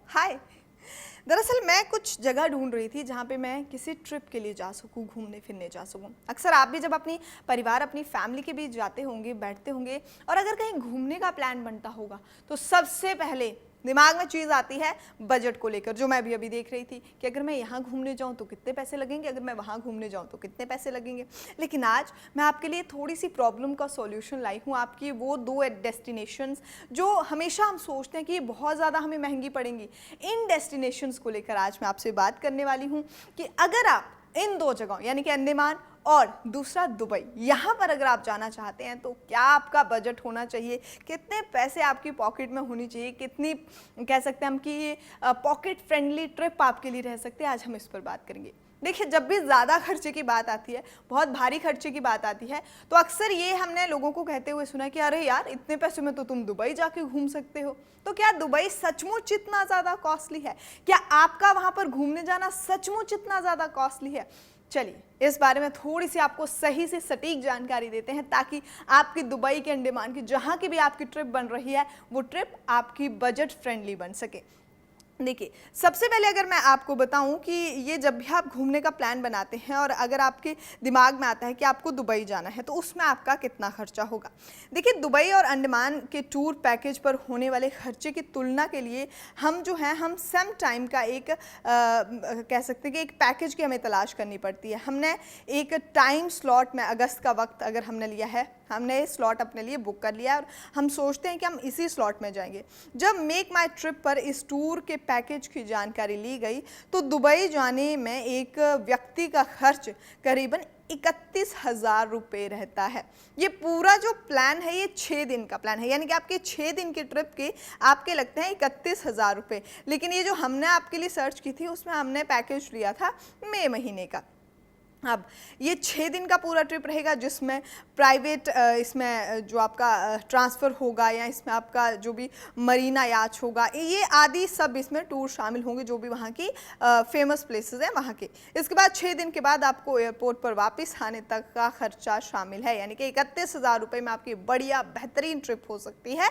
हाय। दरअसल मैं कुछ जगह ढूंढ रही थी जहाँ पे मैं किसी ट्रिप के लिए जा सकूँ, घूमने फिरने जा सकूँ। अक्सर आप भी जब अपनी परिवार, अपनी फैमिली के बीच जाते होंगे, बैठते होंगे और अगर कहीं घूमने का प्लान बनता होगा तो सबसे पहले दिमाग में चीज़ आती है बजट को लेकर, जो मैं भी अभी देख रही थी कि अगर मैं यहाँ घूमने जाऊँ तो कितने पैसे लगेंगे, अगर मैं वहाँ घूमने जाऊँ तो कितने पैसे लगेंगे। लेकिन आज मैं आपके लिए थोड़ी सी प्रॉब्लम का सॉल्यूशन लाई हूँ, आपकी वो दो डेस्टिनेशंस जो हमेशा हम सोचते हैं कि ये बहुत ज़्यादा हमें महंगी पड़ेंगी। इन डेस्टिनेशंस को लेकर आज मैं आपसे बात करने वाली हूँ कि अगर आप इन दो जगहों यानी कि अंडमान और दूसरा दुबई, यहाँ पर अगर आप जाना चाहते हैं तो क्या आपका बजट होना चाहिए, कितने पैसे आपकी पॉकेट में होनी चाहिए, कितनी कह सकते हैं हम कि ये पॉकेट फ्रेंडली ट्रिप आपके लिए रह सकती है। आज हम इस पर बात करेंगे। देखिए, जब भी ज़्यादा खर्चे की बात आती है, बहुत भारी खर्चे की बात आती है, तो अक्सर ये हमने लोगों को कहते हुए सुना कि अरे यार, इतने पैसे में तो तुम दुबई जाके घूम सकते हो। तो क्या दुबई सचमुच इतना ज़्यादा कॉस्टली है? क्या आपका वहाँ पर घूमने जाना सचमुच इतना ज़्यादा कॉस्टली है? चलिए इस बारे में थोड़ी सी आपको सही से सटीक जानकारी देते हैं ताकि आपकी दुबई के, अंडमान की, जहाँ की भी आपकी ट्रिप बन रही है वो ट्रिप आपकी बजट फ्रेंडली बन सके। देखिए, सबसे पहले अगर मैं आपको बताऊं कि ये जब भी आप घूमने का प्लान बनाते हैं और अगर आपके दिमाग में आता है कि आपको दुबई जाना है तो उसमें आपका कितना खर्चा होगा। देखिए, दुबई और अंडमान के टूर पैकेज पर होने वाले खर्चे की तुलना के लिए हम जो है हम सम टाइम का एक कह सकते हैं कि एक पैकेज की हमें तलाश करनी पड़ती है। हमने एक टाइम स्लॉट में अगस्त का वक्त अगर हमने लिया है, हमने स्लॉट अपने लिए बुक कर लिया और हम सोचते हैं कि हम इसी स्लॉट में जाएंगे। जब मेक माई ट्रिप पर इस टूर के पैकेज की जानकारी ली गई तो दुबई जाने में एक व्यक्ति का खर्च करीबन 31,000 रुपये रहता है। ये पूरा जो प्लान है ये 6 दिन का प्लान है, यानी कि आपके 6 दिन की ट्रिप के आपके लगते हैं 31,000 रुपये। लेकिन ये जो हमने आपके लिए सर्च की थी उसमें हमने पैकेज लिया था मई महीने का। अब ये 6 दिन का पूरा ट्रिप रहेगा जिसमें प्राइवेट इसमें जो आपका ट्रांसफ़र होगा या इसमें आपका जो भी मरीना याच होगा, ये आदि सब इसमें टूर शामिल होंगे, जो भी वहाँ की फेमस प्लेसेस हैं वहाँ के। इसके बाद 6 दिन के बाद आपको एयरपोर्ट पर वापस आने तक का खर्चा शामिल है, यानी कि 31,000 रुपये में आपकी बढ़िया बेहतरीन ट्रिप हो सकती है।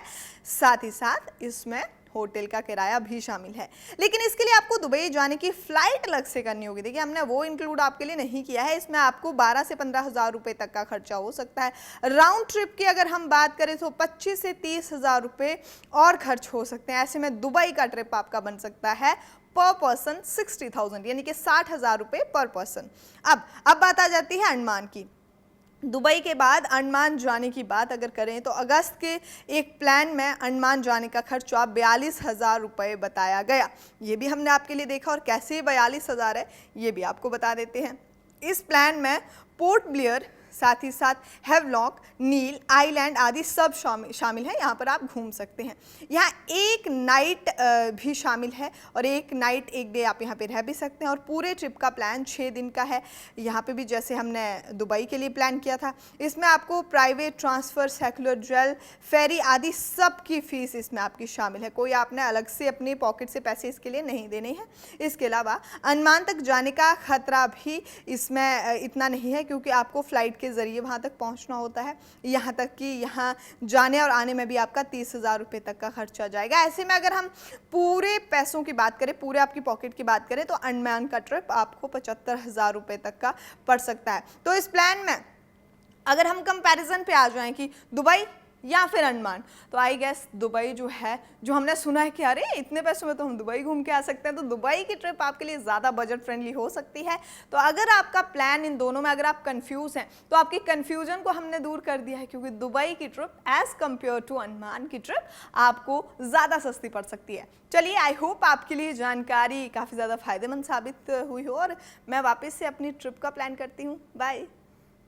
साथ ही साथ इसमें होटल का किराया भी शामिल है। लेकिन इसके लिए आपको दुबई जाने की फ्लाइट अलग से करनी होगी। देखिए, हमने वो इंक्लूड आपके लिए नहीं किया है। इसमें आपको 12 से 15,000 रुपये तक का खर्चा हो सकता है। राउंड ट्रिप की अगर हम बात करें तो 25 से 30,000 रुपये और खर्च हो सकते हैं। ऐसे में दुबई का ट्रिप आपका बन सकता है पर पर्सन 60,000, यानी कि 60,000 रुपये पर पर्सन। अब बात आ जाती है अंडमान की। दुबई के बाद अंडमान जाने की बात अगर करें तो अगस्त के एक प्लान में अंडमान जाने का खर्चा 42,000 रुपये बताया गया। ये भी हमने आपके लिए देखा और कैसे 42,000 है ये भी आपको बता देते हैं। इस प्लान में पोर्ट ब्लेयर, साथ ही साथ हैवलॉक, नील आइलैंड आदि सब शामिल है। यहाँ पर आप घूम सकते हैं। यहाँ एक नाइट भी शामिल है और एक नाइट एक डे आप यहाँ पे रह भी सकते हैं। और पूरे ट्रिप का प्लान 6 दिन का है। यहाँ पे भी जैसे हमने दुबई के लिए प्लान किया था, इसमें आपको प्राइवेट ट्रांसफ़र, सेकुलर जेल, फेरी आदि सब की फ़ीस इसमें आपकी शामिल है। कोई आपने अलग से अपनी पॉकेट से पैसे इसके लिए नहीं देने हैं। इसके अलावा अंडमान तक जाने का खतरा भी इसमें इतना नहीं है क्योंकि आपको फ़्लाइट के ज़रिए वहाँ तक पहुँचना होता है। यहाँ तक कि यहाँ जाने और आने में भी आपका 30,000 रुपये तक का खर्चा जाएगा। ऐसे में अगर हम पूरे पैसों की बात करें, पूरे आपकी पॉकेट की बात करें तो अंडमान का ट्रिप आपको 75,000 रुपये तक का पड़ सकता है। तो इस प्लान में अगर हम कंपैरिजन पे आ जाएं कि दुबई या फिर अंडमान, तो आई गेस दुबई जो है, जो हमने सुना है कि अरे इतने पैसों में तो हम दुबई घूम के आ सकते हैं, तो दुबई की ट्रिप आपके लिए ज़्यादा बजट फ्रेंडली हो सकती है। तो अगर आपका प्लान इन दोनों में, अगर आप कंफ्यूज हैं तो आपकी कंफ्यूजन को हमने दूर कर दिया है क्योंकि दुबई की trip as compare to Andaman की ट्रिप आपको ज़्यादा सस्ती पड़ सकती है। चलिए, आई होप आपके लिए जानकारी काफ़ी ज़्यादा फायदेमंद साबित हुई हो और मैं वापस से अपनी ट्रिप का प्लान करती हूँ। बाय।